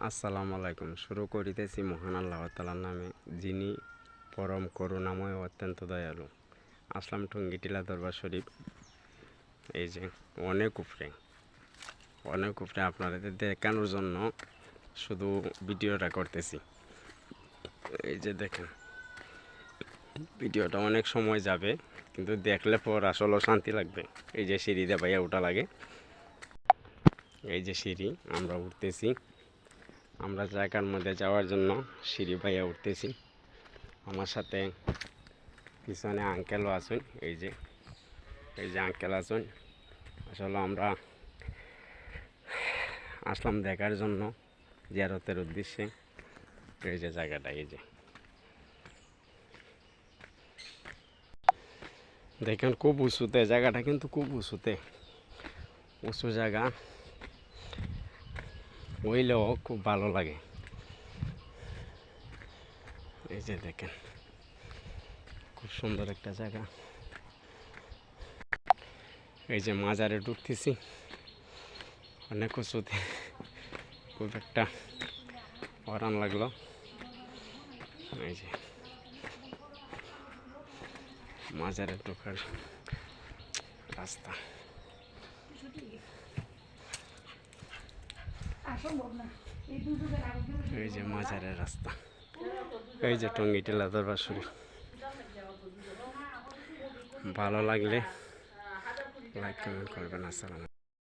আসসালামু আলাইকুম। শুরু করিতেছি মহান আল্লাহ তাআলার নামে, যিনি পরম করুণাময় অত্যন্ত দয়ালু। আসলাম টঙ্গী টিলা দরবার শরীফ। এই যে অনেক উপরে আপনাদের দেখানোর জন্য শুধু ভিডিওটা করতেছি। এই যে দেখেন, ভিডিওটা অনেক সময় যাবে, কিন্তু দেখলে পর আসলে শান্তি লাগবে। এই যে সিঁড়িতে ভাইয়া ওঠা লাগে, এই যে সিঁড়ি আমরা উঠতেছি। আমরা জায়গার মধ্যে যাওয়ার জন্য সিঁড়ি বাইয়া উঠতেছি। আমার সাথে পিছনে আঙ্কেলও আছেন। এই যে আঙ্কেল আছেন। আসলে আমরা আসলাম দেখার জন্য, জিয়ারতের উদ্দেশ্যে। এই যে জায়গাটা, এই যে দেখেন খুব উঁচুতে জায়গাটা, কিন্তু খুব উঁচু জায়গা হইলেও খুব ভালো লাগে। এই যে দেখেন, খুব সুন্দর একটা জায়গা। এই যে মাজারে ঢুকতেছি, অনেক উঁচুতে, খুব একটা আরাম লাগলো। এই যে মাজারে ঢোকার রাস্তা, এই যে মাজারের রাস্তা, এই যে টঙ্গী টিলা দরবার শরীফ। ভালো লাগলে লাইক কমেন্ট করবেন। আসসালাম।